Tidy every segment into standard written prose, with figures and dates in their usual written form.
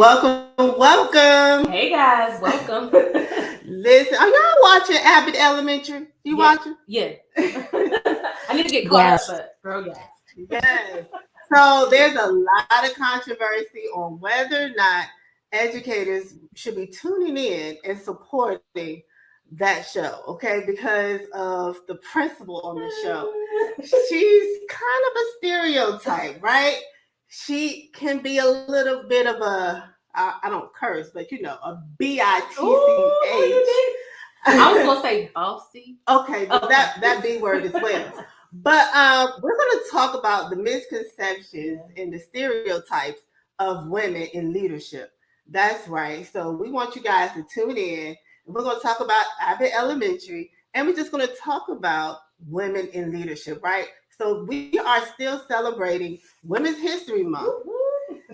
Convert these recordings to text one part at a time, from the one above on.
Welcome. Hey guys, welcome. Listen, are y'all watching Abbott Elementary? You watching? Yeah. I need to get caught Yes. up, but girl, yes. Yes. So there's a lot of controversy on whether or not educators should be tuning in and supporting that show, okay? Because of the principal on the show. She's kind of a stereotype, right? She can be a little bit of I don't curse, but a BITCH. I was gonna say bossy. Okay, but that B word as well. But we're going to talk about the misconceptions and the stereotypes of women in leadership. That's right. So we want you guys to tune in. We're going to talk about Abbott Elementary, and we're just going to talk about women in leadership, right? So we are still celebrating Women's History Month.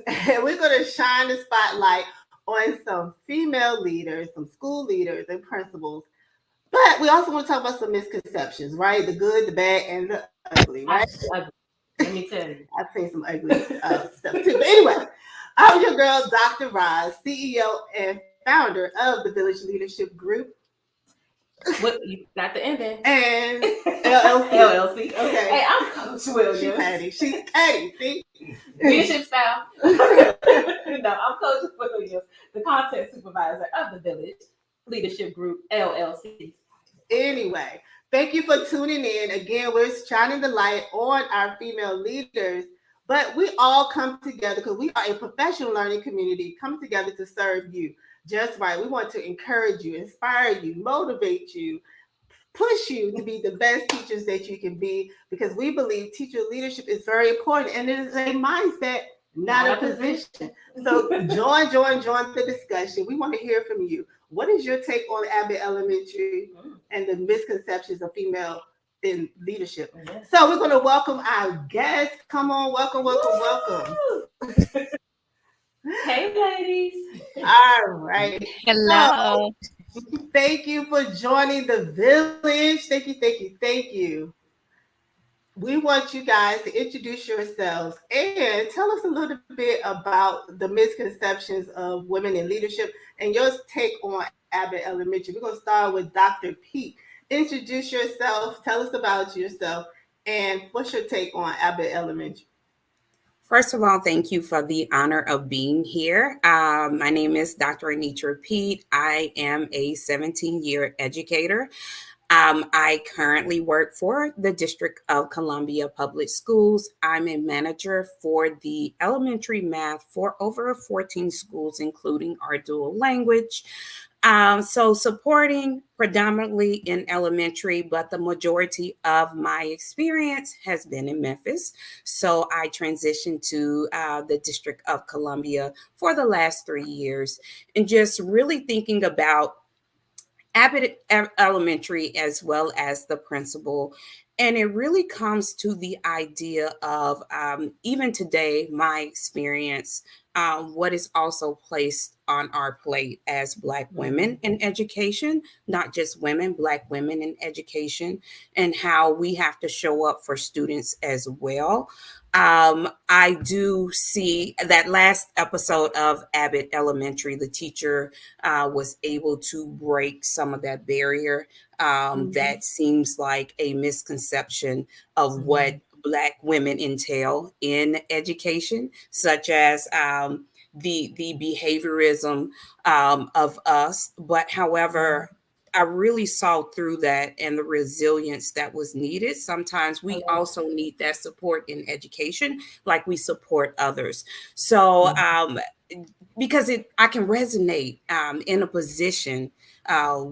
And we're going to shine the spotlight on some female leaders, some school leaders and principals. But we also want to talk about some misconceptions, right? The good, the bad, and the ugly, right? Ugly. Let me tell you. I've seen some ugly stuff too. But anyway, I'm your girl, Dr. Roz, CEO and founder of the Village Leadership Group. What you got the ending? And LLC. LLC. Okay. Hey, I'm Coach Williams. She's petty. See? Leadership style. No, I'm Coach Williams, the content supervisor of the Village Leadership Group, LLC. Anyway, thank you for tuning in. Again, we're shining the light on our female leaders, but we all come together because we are a professional learning community, come together to serve you just right. We want to encourage you, inspire you, motivate you, push you to be the best teachers that you can be, because we believe teacher leadership is very important, and it is a mindset, not a position. So join the discussion. We want to hear from you. What is your take on Abbott Elementary and the misconceptions of female in leadership? So we're going to welcome our guests. Come on, welcome. Hey, ladies. All right. Hello. So, thank you for joining the village. Thank you. We want you guys to introduce yourselves and tell us a little bit about the misconceptions of women in leadership and your take on Abbott Elementary. We're going to start with Dr. Peete. Introduce yourself, tell us about yourself, and what's your take on Abbott Elementary? First of all, thank you for the honor of being here. My name is Dr. Annetra Peete. I am a 17-year educator. I currently work for the District of Columbia Public Schools. I'm a manager for the elementary math for over 14 schools, including our dual language. So supporting predominantly in elementary, but the majority of my experience has been in Memphis. So I transitioned to the District of Columbia for the last 3 years, and just really thinking about Abbott Elementary as well as the principal. And it really comes to the idea of even today, my experience, what is also placed on our plate as Black women in education, not just women, Black women in education, and how we have to show up for students as well. I do see that last episode of Abbott Elementary, the teacher was able to break some of that barrier that seems like a misconception of what Black women entail in education, such as the behaviorism of us. But however, I really saw through that and the resilience that was needed. Sometimes we also need that support in education, like we support others. So, because I can resonate in a position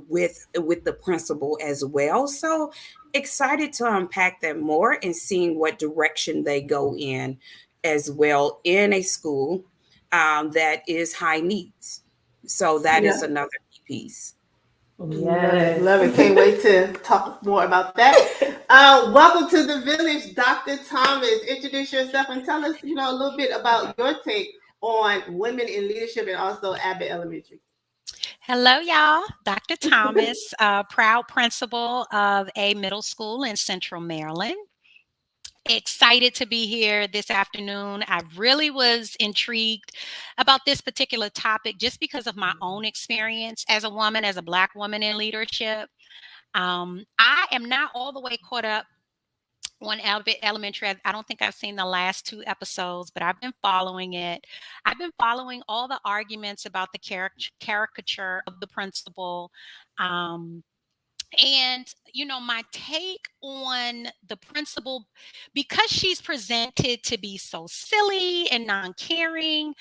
with the principal as well. So excited to unpack that more and seeing what direction they go in as well in a school that is high needs. So that is another key piece. Yes. Love it. Can't wait to talk more about that. Welcome to the village, Dr. Thomas. Introduce yourself and tell us, a little bit about your take on women in leadership and also Abbott Elementary. Hello, y'all. Dr. Thomas, proud principal of a middle school in Central Maryland. Excited to be here this afternoon. I really was intrigued about this particular topic just because of my own experience as a woman, as a Black woman in leadership. I am not all the way caught up on Elementary. I don't think I've seen the last 2 episodes, but I've been following it. I've been following all the arguments about the caricature of the principal. Um, and, my take on the principal, because she's presented to be so silly and non-caring,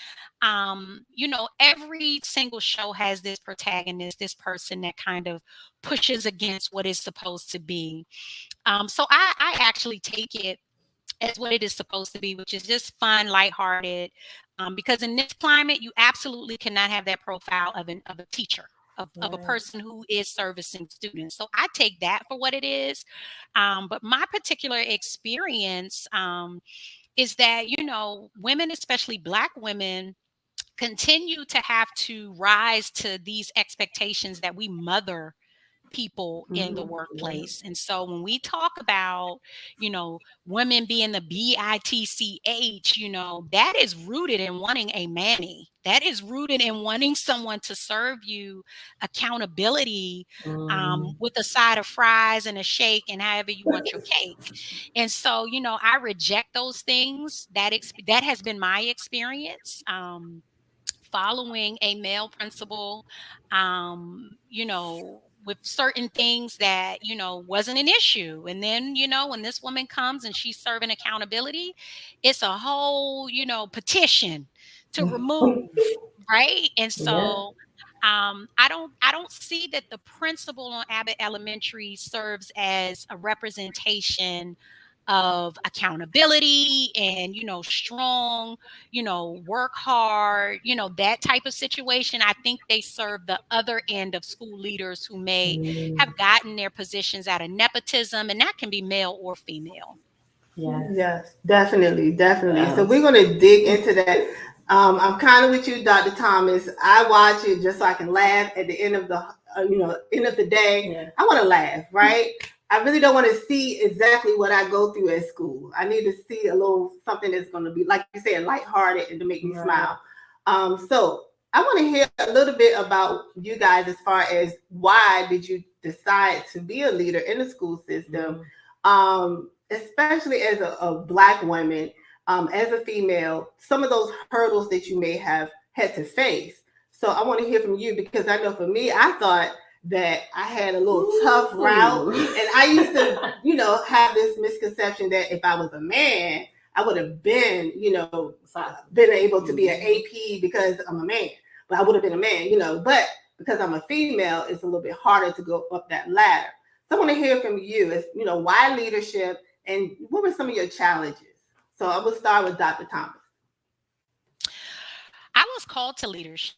every single show has this protagonist, this person that kind of pushes against what is supposed to be. So I actually take it as what it is supposed to be, which is just fun, lighthearted. Because in this climate, you absolutely cannot have that profile of a teacher, of a person who is servicing students. So I take that for what it is. But my particular experience is that, women, especially Black women, continue to have to rise to these expectations that we mother people in the workplace. And so when we talk about, women being the BITCH, that is rooted in wanting a Manny. That is rooted in wanting someone to serve you accountability with a side of fries and a shake and however you want your cake. And so, I reject those things. That has been my experience. Following a male principal, with certain things that, wasn't an issue. And then, when this woman comes and she's serving accountability, it's a whole, petition to remove, right? And so I don't see that the principal on Abbott Elementary serves as a representation of accountability and, strong, work hard, that type of situation. I think they serve the other end of school leaders who may have gotten their positions out of nepotism, and that can be male or female. Yes, definitely. So we're going to dig into that. I'm kind of with you, Dr. Thomas. I watch it just so I can laugh at the end of the end of the day. I want to laugh, right? I really don't want to see exactly what I go through at school. I need to see a little something that's going to be, like you said, lighthearted and to make me smile. So I want to hear a little bit about you guys as far as why did you decide to be a leader in the school system, especially as a Black woman, as a female, some of those hurdles that you may have had to face. So I want to hear from you, because I know for me, I thought that I had a little tough route, and I used to, have this misconception that if I was a man, I would have been, been able to be an AP because I'm a man, but I would have been a man, but because I'm a female, it's a little bit harder to go up that ladder. So I want to hear from you, as why leadership, and what were some of your challenges? So I will start with Dr. Thomas. I was called to leadership.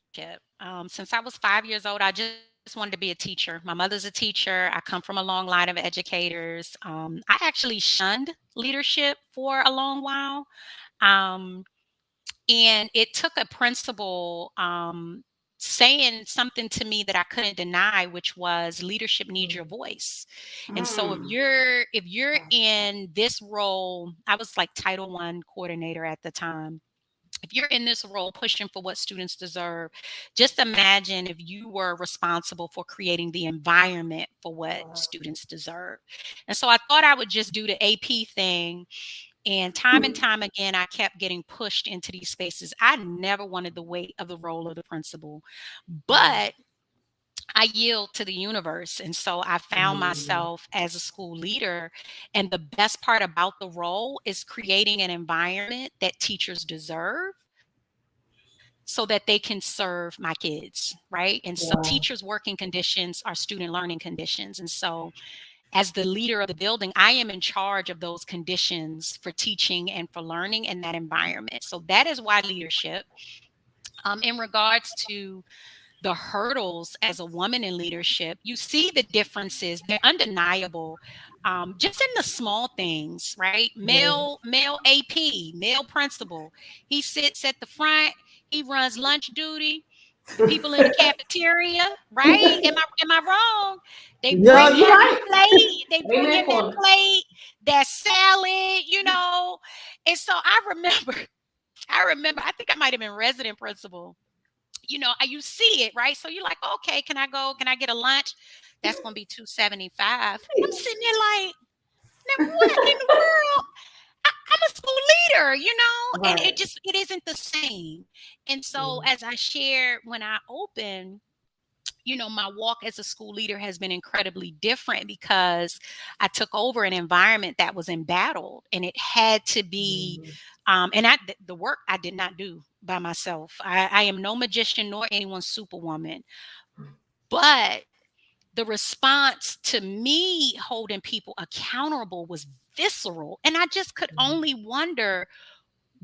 Since I was 5 years old, I just wanted to be a teacher. My mother's a teacher. I come from a long line of educators. I actually shunned leadership for a long while. And it took a principal saying something to me that I couldn't deny, which was leadership needs your voice. And so if you're in this role, I was like Title I coordinator at the time. If you're in this role pushing for what students deserve, just imagine if you were responsible for creating the environment for what students deserve. And so I thought I would just do the AP thing. And time again, I kept getting pushed into these spaces. I never wanted the weight of the role of the principal, but I yield to the universe. And so I found myself as a school leader. And the best part about the role is creating an environment that teachers deserve so that they can serve my kids, right? And so teachers' working conditions are student learning conditions. And so as the leader of the building, I am in charge of those conditions for teaching and for learning in that environment. So that is why leadership. In regards to the hurdles as a woman in leadership, you see the differences. They're undeniable. Just in the small things, right? Male AP, male principal. He sits at the front. He runs lunch duty. The people in the cafeteria, right? Am I wrong? They bring in their plate. They bring in their plate, that salad, And so I remember, I think I might have been resident principal. You know, you see it, right? So you're like, okay, can I go? Can I get a lunch? That's going to be $2.75. I'm sitting there like, now what in the world? I'm a school leader, you know, and Right. it isn't the same. And so Mm. as I shared when I opened, you know, my walk as a school leader has been incredibly different because I took over an environment that was embattled, and it had to be, the work I did not do by myself. I am no magician nor anyone's superwoman, but the response to me holding people accountable was visceral. And I just could only wonder,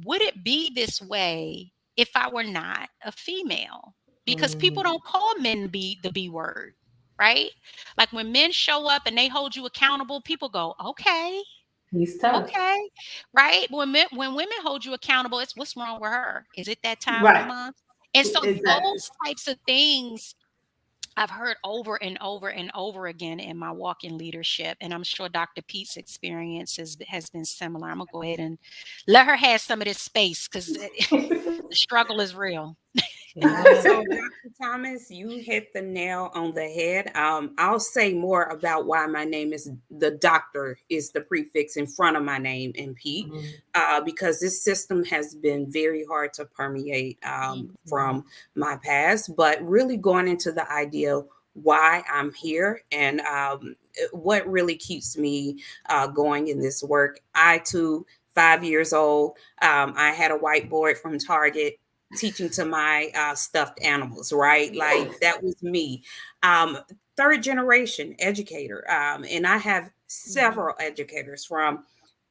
would it be this way if I were not a female? Because people don't call men the B word, right? Like when men show up and they hold you accountable, people go, okay, He's tough. okay, right? When women hold you accountable, it's what's wrong with her? Is it that time of the Right. month? And so Exactly. those types of things I've heard over and over and over again in my walk in leadership. And I'm sure Dr. Pete's experience has been similar. I'm going to go ahead and let her have some of this space because the struggle is real. So, Dr. Thomas, you hit the nail on the head. I'll say more about why my name is the doctor is the prefix in front of my name in Pete, because this system has been very hard to permeate from my past, but really going into the idea why I'm here and what really keeps me going in this work. I too, 5 years old, I had a whiteboard from Target teaching to my stuffed animals, right? Like that was me. Um, Third generation educator. And I have several educators from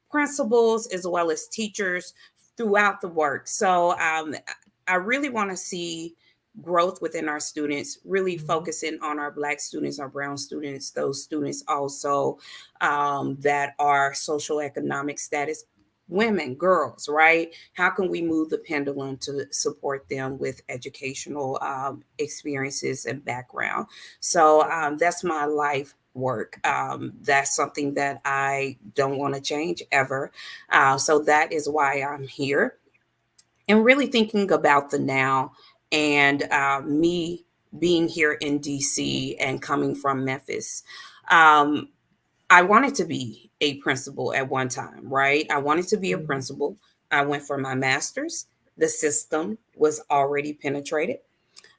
principals as well as teachers throughout the work. So I really want to see growth within our students, really focusing on our Black students, our Brown students, those students also that are social economic status women, girls, right? How can we move the pendulum to support them with educational experiences and background? So that's my life work. That's something that I don't want to change ever. So that is why I'm here and really thinking about the now and me being here in DC and coming from Memphis. Um, I wanted to be a principal at one time, right? I wanted to be a principal. I went for my master's. The system was already penetrated,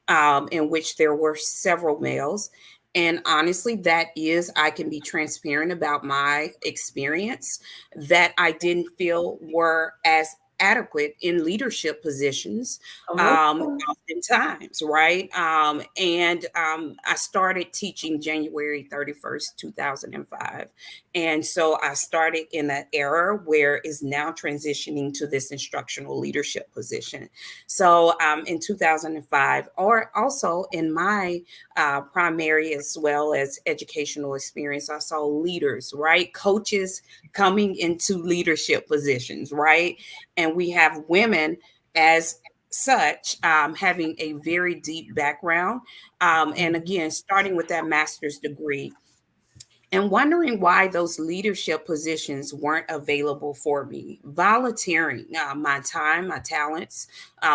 in which there were several males. And honestly, I can be transparent about my experience that I didn't feel were as adequate in leadership positions, oftentimes, right? I started teaching January 31st, 2005. And so I started in an era where is now transitioning to this instructional leadership position. So in 2005, or also in my primary as well as educational experience, I saw leaders, right? Coaches coming into leadership positions, right? And we have women as such having a very deep background. And again, starting with that master's degree and wondering why those leadership positions weren't available for me. Volunteering my time, my talents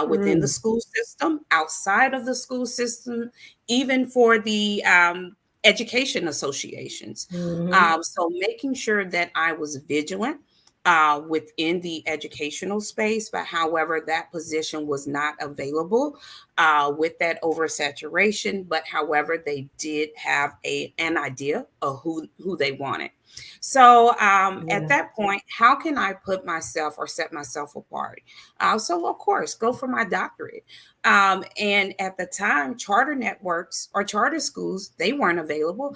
within the school system, outside of the school system, even for the education associations. So making sure that I was vigilant within the educational space, but however, that position was not available with that oversaturation. But however, they did have an idea of who they wanted. So at that point, how can I put myself or set myself apart? So of course, go for my doctorate. And at the time, charter networks or charter schools, they weren't available.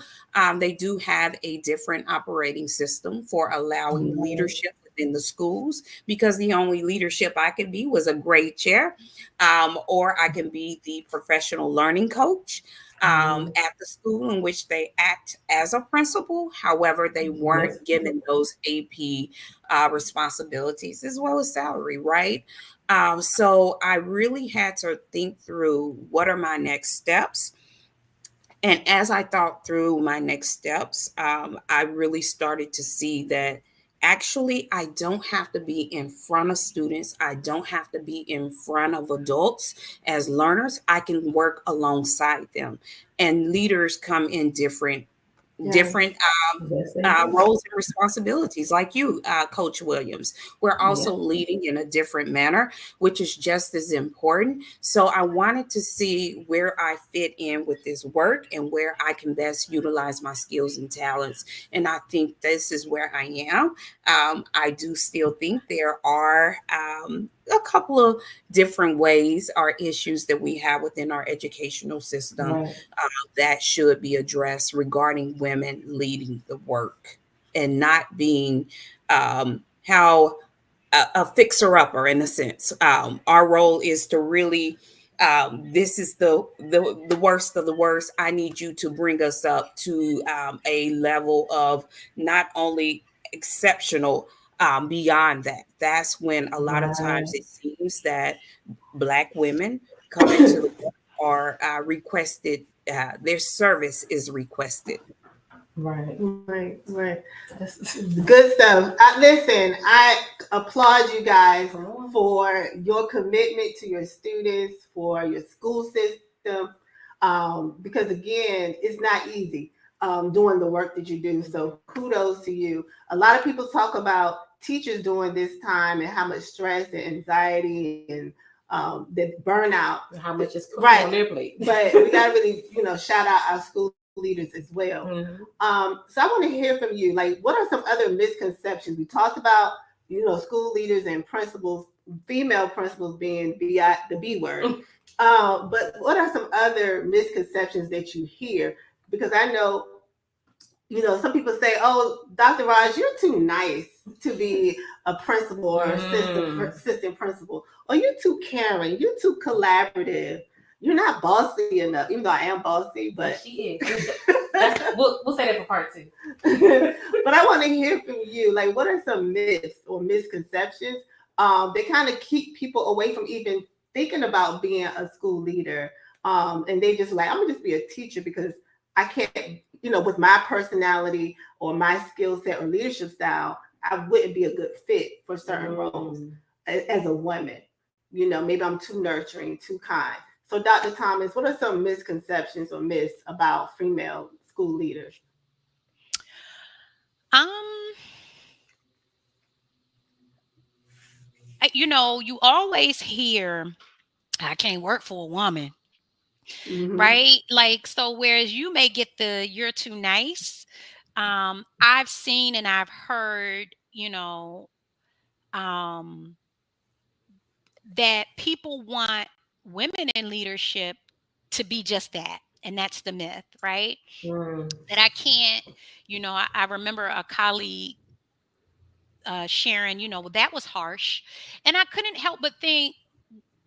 They do have a different operating system for allowing leadership within the schools, because the only leadership I could be was a grade chair, or I can be the professional learning coach at the school in which they act as a principal. However, they weren't given those AP responsibilities as well as salary, right? So I really had to think through what are my next steps. And as I thought through my next steps, I really started to see that Actually, I don't have to be in front of students. I don't have to be in front of adults as learners. I can work alongside them. And leaders come in different roles and responsibilities, like you, Coach Williams. We're also leading in a different manner, which is just as important. So I wanted to see where I fit in with this work and where I can best utilize my skills and talents. And I think this is where I am. I do still think there are a couple of different ways or issues that we have within our educational system that should be addressed regarding women leading the work and not being how a fixer upper in a sense. Our role is to really this is the worst of the worst. I need you to bring us up to a level of not only exceptional, beyond that. That's when a lot of times it seems that Black women come into the work or requested, their service is requested. Right. Good stuff. Listen, I applaud you guys for your commitment to your students, for your school system, because again, it's not easy doing the work that you do. So kudos to you. A lot of people talk about teachers during this time and how much stress and anxiety and the burnout, how much is put on their plate. But we got to really, shout out our school leaders as well. So I want to hear from you. Like, what are some other misconceptions? We talked about, school leaders and principals, female principals being the B word. But what are some other misconceptions that you hear? Because I know, some people say, "Oh, Dr. Raj, you're too nice to be a principal or assistant principal. Or you're too caring. You're too collaborative. You're not bossy enough." Even though I am bossy, but she is. We'll say that for part 2. But I want to hear from you. Like, what are some myths or misconceptions that kind of keep people away from even thinking about being a school leader? And they just like, I'm gonna just be a teacher because I can't, with my personality or my skill set or leadership style, I wouldn't be a good fit for certain roles as a woman. Maybe I'm too nurturing, too kind. So, Dr. Thomas, what are some misconceptions or myths about female school leaders? You always hear, "I can't work for a woman." Right? Like, so whereas you may get the "you're too nice," I've seen and I've heard, that people want women in leadership to be just that. And that's the myth, right? That I can't, I remember a colleague sharing, well, that was harsh. And I couldn't help but think,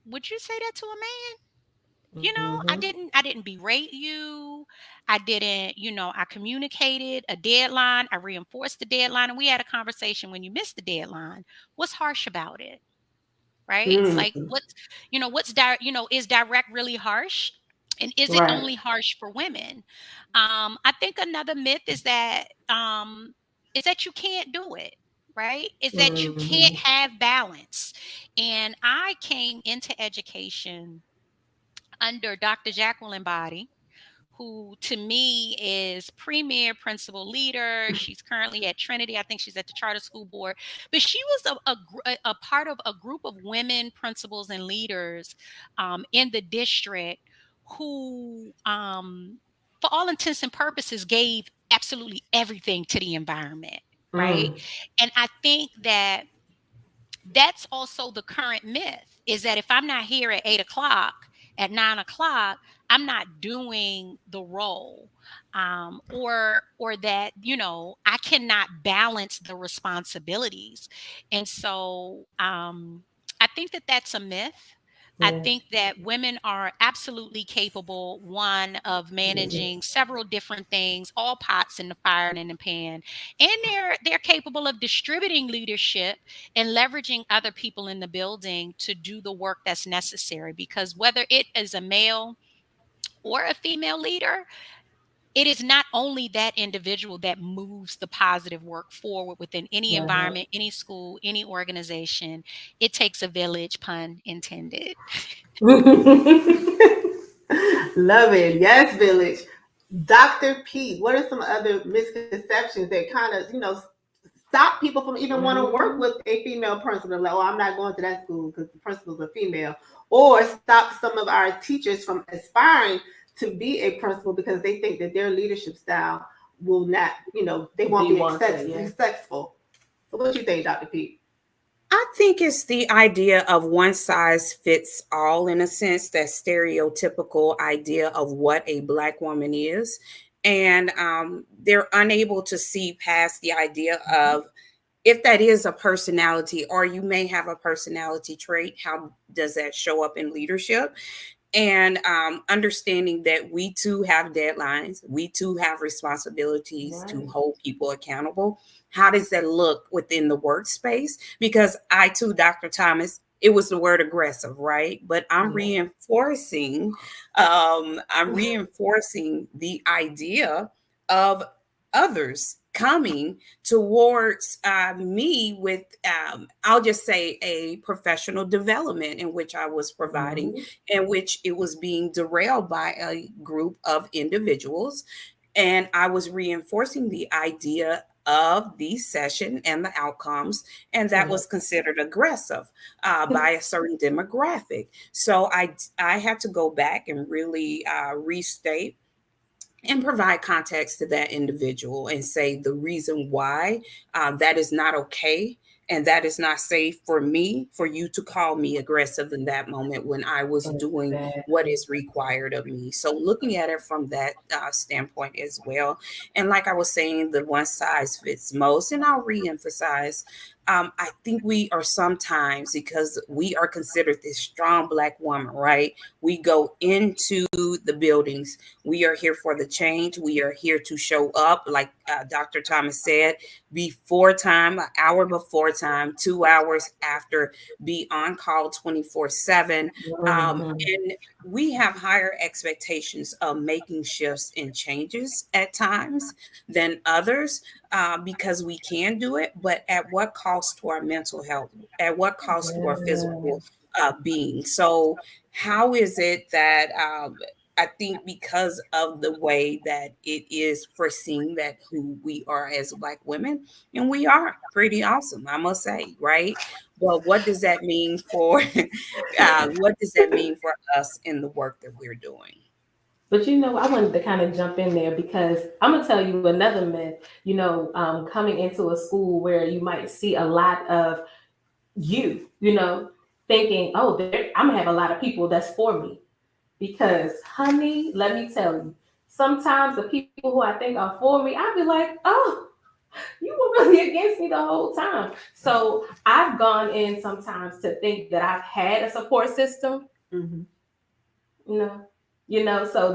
would you say that to a man? I didn't berate you. I didn't, I communicated a deadline. I reinforced the deadline. And we had a conversation. When you missed the deadline, what's harsh about it? Right? Like, is direct really harsh? And is it only harsh for women? I think another myth is that you can't do it. Right? Is that you can't have balance. And I came into education under Dr. Jacqueline Body, who to me is premier principal leader. She's currently at Trinity. I think she's at the charter school board. But she was a part of a group of women principals and leaders in the district who, for all intents and purposes, gave absolutely everything to the environment. Right. And I think that's also the current myth, is that if I'm not here at 8:00, at 9:00, I'm not doing the role, or that I cannot balance the responsibilities. And so I think that that's a myth. I think that women are absolutely capable, one, of managing several different things, all pots in the fire and in the pan, and they're capable of distributing leadership and leveraging other people in the building to do the work that's necessary. Because whether it is a male or a female leader, it is not only that individual that moves the positive work forward within any environment, any school, any organization. It takes a village, pun intended. Love it. Yes, village. Dr. P, what are some other misconceptions that kind of, stop people from even want to work with a female principal? Like, oh, I'm not going to that school because the principal's a female. Or stop some of our teachers from aspiring to be a principal because they think that their leadership style will not, they won't be successful. So what do you think, Dr. P? I think it's the idea of one size fits all, in a sense, that stereotypical idea of what a Black woman is. And they're unable to see past the idea of, if that is a personality, or you may have a personality trait, how does that show up in leadership? And understanding that we too have deadlines, we too have responsibilities to hold people accountable. How does that look within the workspace? Because I too, Dr. Thomas, it was the word aggressive, right? But I'm reinforcing the idea of others coming towards me with, I'll just say, a professional development in which I was providing, in which it was being derailed by a group of individuals. And I was reinforcing the idea of the session and the outcomes, and that was considered aggressive by a certain demographic. So I had to go back and really restate and provide context to that individual and say the reason why that is not okay. And that is not safe for me, for you to call me aggressive in that moment when I was doing what is required of me. So looking at it from that standpoint as well. And like I was saying, the one size fits most. And I'll reemphasize, I think we are sometimes, because we are considered this strong Black woman, right? We go into the buildings. We are here for the change. We are here to show up, like Dr. Thomas said, before time, an hour before time, 2 hours after, be on call 24/7. And we have higher expectations of making shifts and changes at times than others because we can do it, but at what cost to our mental health? At what cost to our physical being? So how is it that I think because of the way that it is foreseen that who we are as Black women, and we are pretty awesome, I must say, right? Well, what does that mean for us in the work that we're doing? But I wanted to kind of jump in there because I'm gonna tell you another myth. Coming into a school where you might see a lot of thinking, oh, I'm gonna have a lot of people that's for me. Because, honey, let me tell you, sometimes the people who I think are for me, I'll be like, oh, you were really against me the whole time. So I've gone in sometimes to think that I've had a support system. So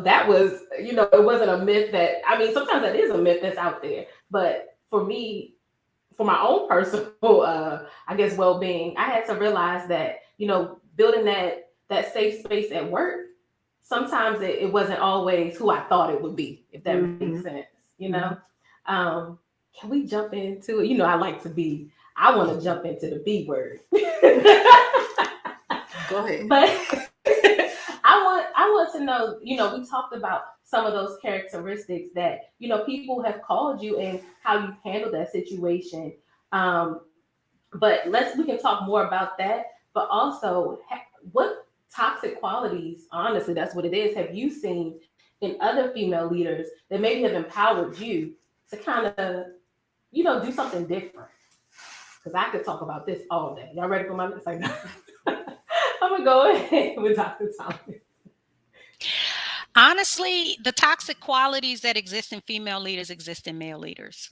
that was, it wasn't a myth that, sometimes that is a myth that's out there. But for me, for my own personal, well-being, I had to realize that, building that safe space at work, sometimes it wasn't always who I thought it would be, if that makes sense, Can we jump into it? I want to jump into the B word. Go ahead. But I want to know, we talked about some of those characteristics that, people have called you and how you handled that situation. But we can talk more about that. But also, what toxic qualities, honestly, that's what it is, have you seen in other female leaders that maybe have empowered you to kind of, do something different? Because I could talk about this all day. Y'all ready for my next? Like, I'm going to go ahead with Dr. Thomas. Honestly, the toxic qualities that exist in female leaders exist in male leaders.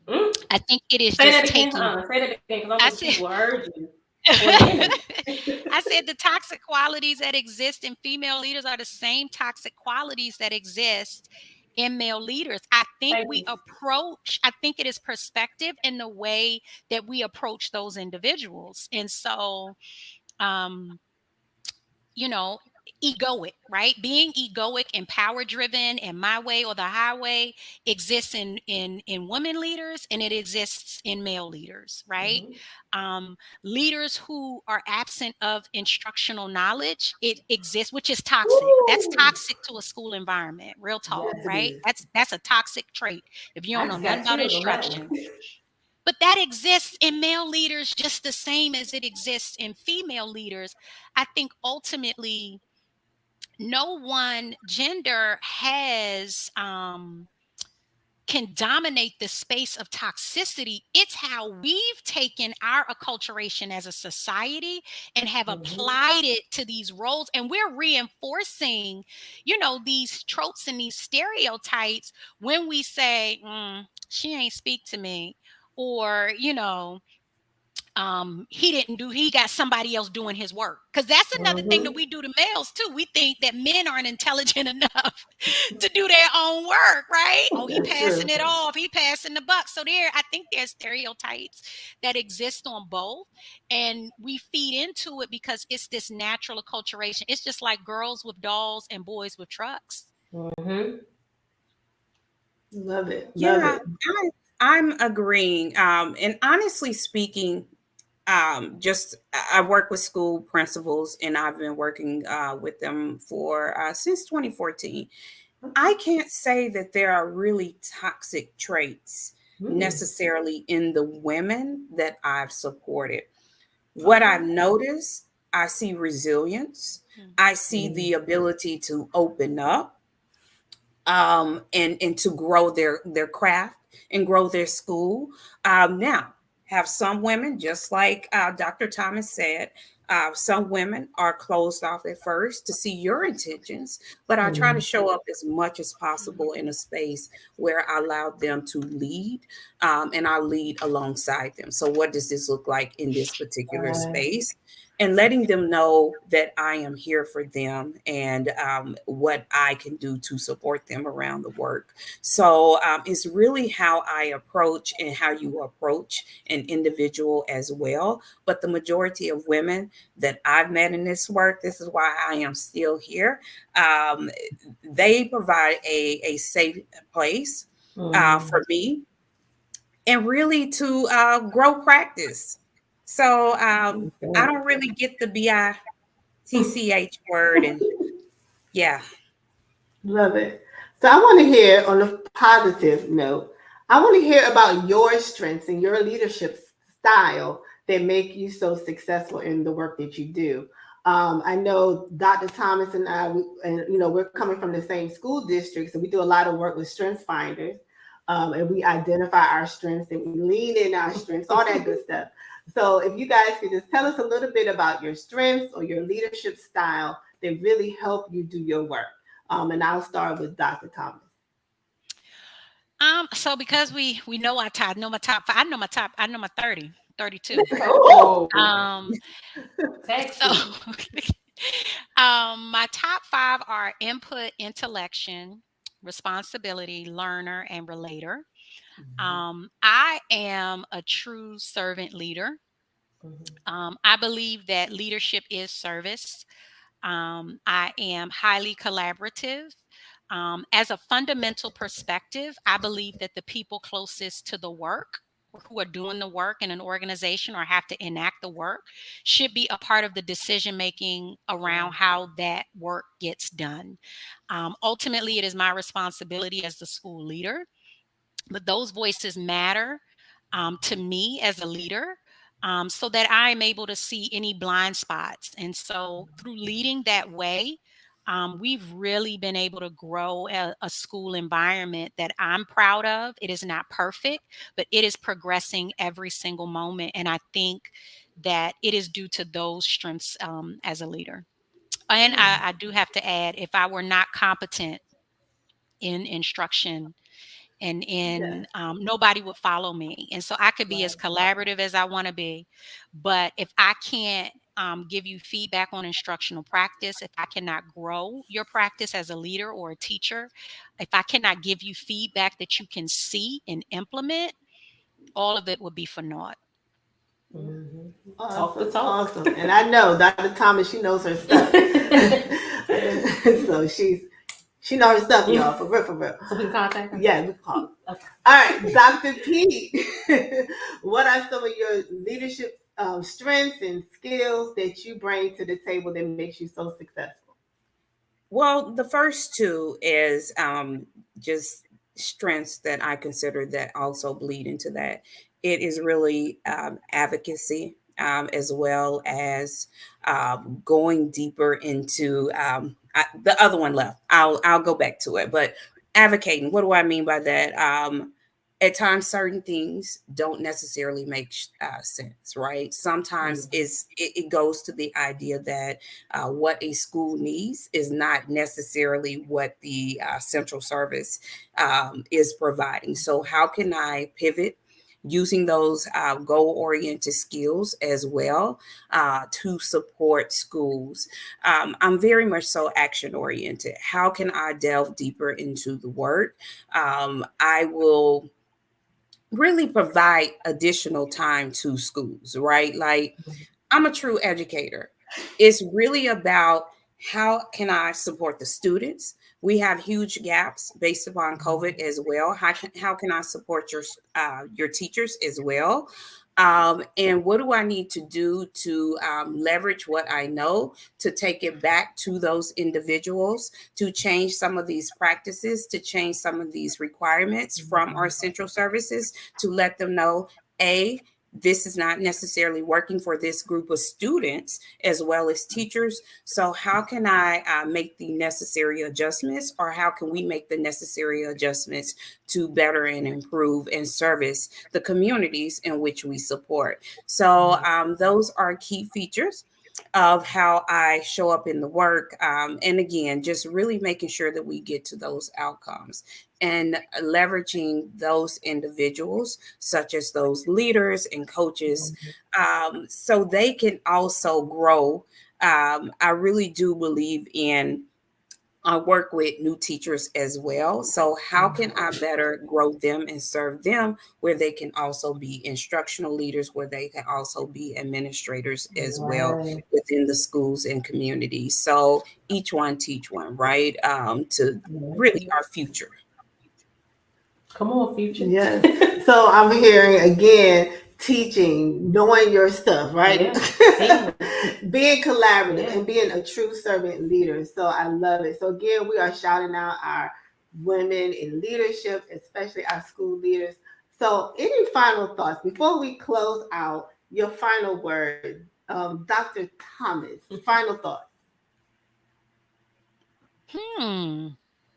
I think it is Say just that again, taking. Say that again, because people heard you. I said the toxic qualities that exist in female leaders are the same toxic qualities that exist in male leaders. I think I think it is perspective in the way that we approach those individuals. And so, egoic, right? Being egoic and power driven and my way or the highway exists in women leaders, and it exists in male leaders, right? Leaders who are absent of instructional knowledge, it exists, which is toxic. That's toxic to a school environment. Real talk, Yes, it right? is. That's a toxic trait if you I don't know just nothing got about chills on that one. instruction. But that exists in male leaders just the same as it exists in female leaders. I think ultimately no one gender has can dominate the space of toxicity. It's how we've taken our acculturation as a society and have applied it to these roles, and we're reinforcing, you know, these tropes and these stereotypes when we say, she ain't speak to me, or, you know, he got somebody else doing his work. Because that's another thing that we do to males too. We think that men aren't intelligent enough to do their own work, right? Oh, he passing it off, he passing the buck. So I think there's stereotypes that exist on both, and we feed into it because it's this natural acculturation. It's just like girls with dolls and boys with trucks. Love it. Yeah, I'm agreeing. And honestly speaking, just I work with school principals, and I've been working with them for since 2014. I can't say that there are really toxic traits necessarily in the women that I've supported. What I've noticed, I see resilience. I see the ability to open up, and to grow their craft and grow their school. Now, have some women, just like Dr. Thomas said, some women are closed off at first to see your intentions, but I try to show up as much as possible in a space where I allow them to lead, and I lead alongside them. So, what does this look like in this particular space? And letting them know that I am here for them, and what I can do to support them around the work. So it's really how I approach and how you approach an individual as well. But the majority of women that I've met in this work, this is why I am still here. They provide a safe place for me, and really to grow practice. So I don't really get the BITCH word, and yeah. Love it. So I want to hear on a positive note, I want to hear about your strengths and your leadership style that make you so successful in the work that you do. I know Dr. Thomas and I, we're coming from the same school district, so we do a lot of work with strengths finders, and we identify our strengths and we lean in our strengths, all that good stuff. So if you guys could just tell us a little bit about your strengths or your leadership style that really help you do your work. And I'll start with Dr. Thomas. So because we know I know my top 5, I know my 32. Oh, So my top 5 are input, intellection, responsibility, learner, and relator. I am a true servant leader. I believe that leadership is service. I am highly collaborative. As a fundamental perspective, I believe that the people closest to the work, who are doing the work in an organization or have to enact the work, should be a part of the decision making around how that work gets done. Ultimately, it is my responsibility as the school leader, but those voices matter to me as a leader, so that I am able to see any blind spots. And so through leading that way, we've really been able to grow a school environment that I'm proud of. It is not perfect, but it is progressing every single moment. And I think that it is due to those strengths as a leader. And I do have to add, if I were not competent in instruction and nobody would follow me. And so I could be as collaborative as I want to be, but if I can't give you feedback on instructional practice, if I cannot grow your practice as a leader or a teacher, if I cannot give you feedback that you can see and implement, all of it would be for naught. Awesome. And I know Dr. Thomas, she knows her stuff. So she knows her stuff, y'all, for real, for real. So we can contact her? Yeah, we can call her. Okay. All right, Dr. Peete, what are some of your leadership strengths and skills that you bring to the table that makes you so successful? Well, the first two is just strengths that I consider that also bleed into that. It is really advocacy, as well as going deeper into the other one left. I'll go back to it, but advocating. What do I mean by that? At times, certain things don't necessarily make sense, right? Sometimes it goes to the idea that what a school needs is not necessarily what the central service is providing. So, how can I pivot using those goal oriented skills as well to support schools? I'm very much so action oriented. How can I delve deeper into the work? I will really provide additional time to schools, right? Like, I'm a true educator. It's really about how can I support the students? We have huge gaps based upon COVID as well. How can I support your teachers as well? And what do I need to do to leverage what I know to take it back to those individuals, to change some of these practices, to change some of these requirements from our central services, to let them know, this is not necessarily working for this group of students as well as teachers. So how can I make the necessary adjustments, or how can we make the necessary adjustments to better and improve and service the communities in which we support? So those are key features of how I show up in the work. And again, just really making sure that we get to those outcomes and leveraging those individuals, such as those leaders and coaches, so they can also grow. I really do believe in I work with new teachers as well. So, how can I better grow them and serve them where they can also be instructional leaders, where they can also be administrators as well within the schools and communities? So, each one teach one, right? To really our future. Come on, future. Yes. So I'm hearing again teaching, knowing your stuff, right? Yeah. Being collaborative and being a true servant leader. So I love it. So again, we are shouting out our women in leadership, especially our school leaders. So any final thoughts before we close out? Your final word, Dr. Thomas. Final thought.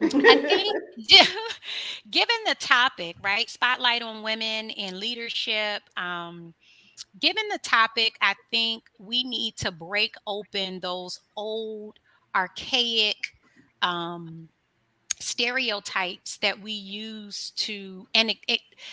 I think given the topic, right? Spotlight on women in leadership. Given the topic, I think we need to break open those old, archaic stereotypes that we use to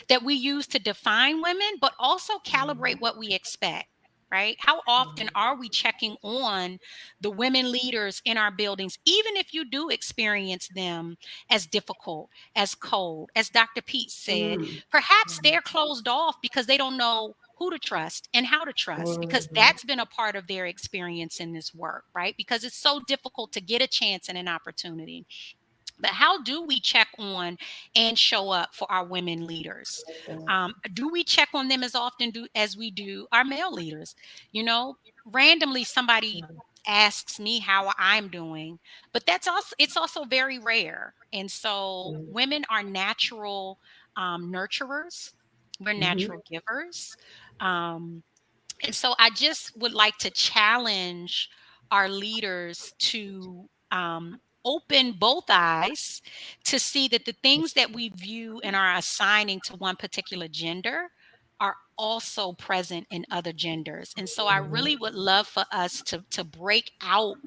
that we use to define women, but also calibrate what we expect. Right? How often are we checking on the women leaders in our buildings, even if you do experience them as difficult, as cold, as Dr. Peete said? Perhaps they're closed off because they don't know who to trust and how to trust, because that's been a part of their experience in this work, right? Because it's so difficult to get a chance and an opportunity. But how do we check on and show up for our women leaders? Do we check on them as often as we do our male leaders? Randomly somebody asks me how I'm doing, but it's also very rare. And so women are natural nurturers. We're natural givers. And so I just would like to challenge our leaders to open both eyes to see that the things that we view and are assigning to one particular gender are also present in other genders. And so I really would love for us to break out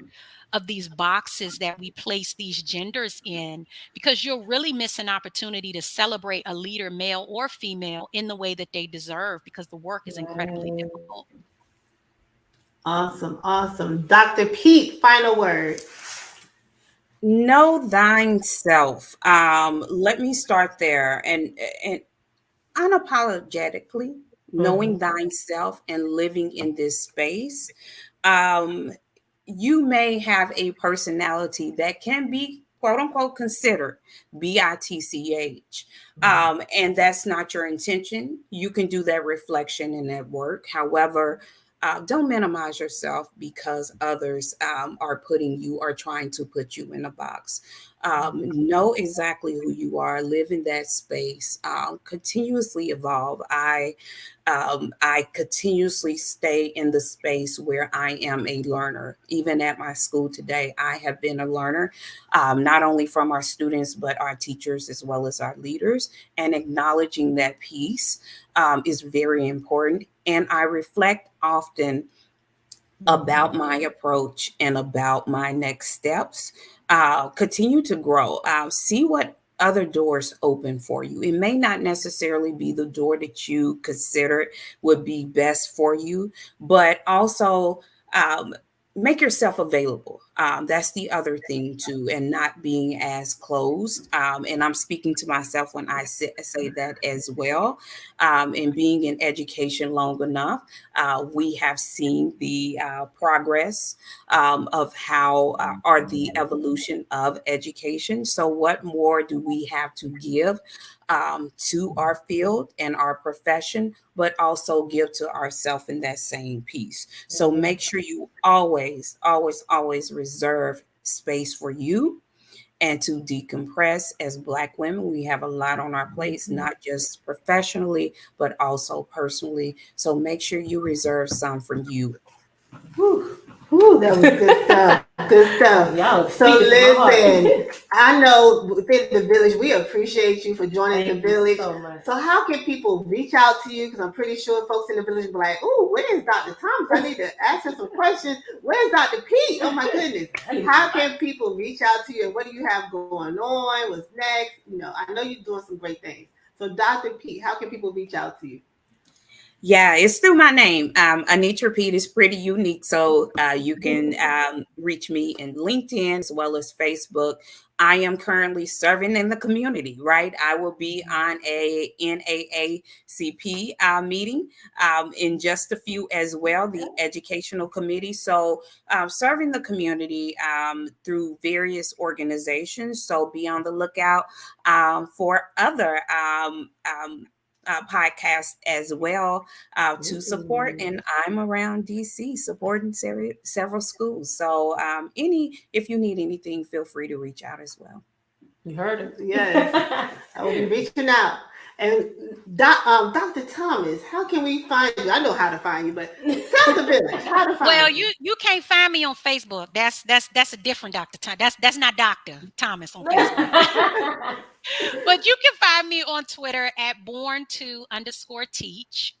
of these boxes that we place these genders in, because you'll really miss an opportunity to celebrate a leader, male or female, in the way that they deserve, because the work is incredibly difficult. Awesome, awesome. Dr. Peete, final word. Know thine self. Let me start there, and unapologetically knowing thine self and living in this space. you may have a personality that can be quote unquote considered BITCH. And that's not your intention. You can do that reflection and that work. However, don't minimize yourself because others are putting you or trying to put you in a box. Know exactly who you are, live in that space, continuously evolve. I continuously stay in the space where I am a learner. Even at my school today, I have been a learner, not only from our students, but our teachers as well as our leaders. And acknowledging that piece is very important. And I reflect often about my approach and about my next steps. Continue to grow. See what other doors open for you. It may not necessarily be the door that you considered would be best for you, but also make yourself available. That's the other thing too, and not being as closed. And I'm speaking to myself when I say that as well. And being in education long enough, we have seen the progress of how or the evolution of education. So what more do we have to give to our field and our profession, but also give to ourselves in that same piece? So make sure you always, always, always reserve space for you and to decompress. As Black women, we have a lot on our plates, not just professionally, but also personally. So make sure you reserve some for you. Whew, whew, that was good stuff. Good stuff. Y'all So listen, I know within the village, we appreciate you for joining the village. So how can people reach out to you? Because I'm pretty sure folks in the village will be like, oh, where's Dr. Thomas? I need to ask her some questions. Where's Dr. Peete? Oh my goodness. How can people reach out to you? And what do you have going on? What's next? You know, I know you're doing some great things. So Dr. Peete, how can people reach out to you? Yeah, it's through my name. Annetra Peete is pretty unique. So you can reach me in LinkedIn as well as Facebook. I am currently serving in the community, right? I will be on a NAACP meeting in just a few as well, the educational committee. So serving the community through various organizations. So be on the lookout for other podcast as well to support. And I'm around DC supporting several schools. So if you need anything, feel free to reach out as well. You heard it. Yes, I will be reaching out. And Dr. Thomas, how can we find you? I know how to find you, but tell the village how to find you. Well, you can't find me on Facebook. That's a different Dr. Thomas. That's not Dr. Thomas on Facebook. But you can find me on Twitter at born2_teach.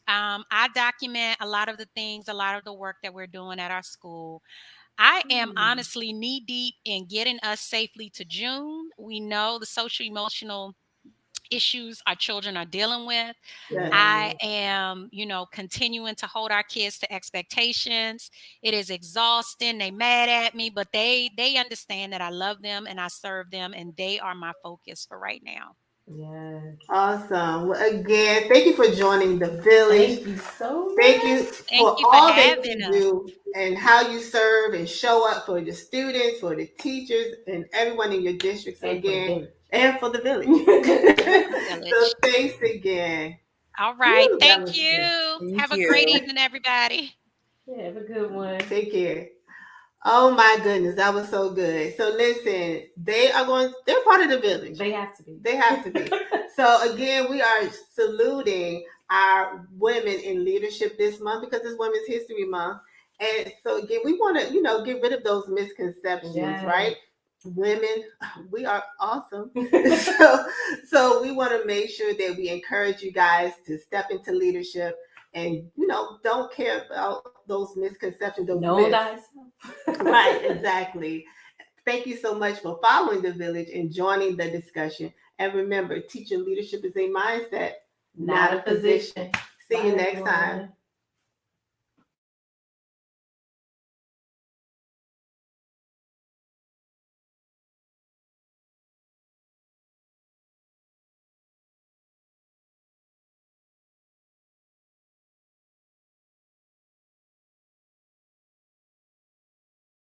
I document a lot of the things, a lot of the work that we're doing at our school. I am honestly knee deep in getting us safely to June. We know the social emotional issues our children are dealing with. Yes. I am, continuing to hold our kids to expectations. It is exhausting. They mad at me, but they understand that I love them and I serve them, and they are my focus for right now. Yes. Awesome. Well, again, thank you for joining the village. Thank you so much. Thank you Thank you for all that you having us. do and how you serve and show up for the students, for the teachers, and everyone in your district. So again, and for the village. So thanks again. All right. Woo, Thank you. Have a great evening, everybody. Yeah, have a good one. Take care. Oh my goodness, that was so good. So listen, they're part of the village. They have to be. They have to be. So again, we are saluting our women in leadership this month because it's Women's History Month. And so again, we want to, get rid of those misconceptions, right? Women, we are awesome. so we want to make sure that we encourage you guys to step into leadership and, don't care about those misconceptions. Know thyself. Right, exactly. Thank you so much for following the village and joining the discussion. And remember, teacher leadership is a mindset, not a position. See you next time.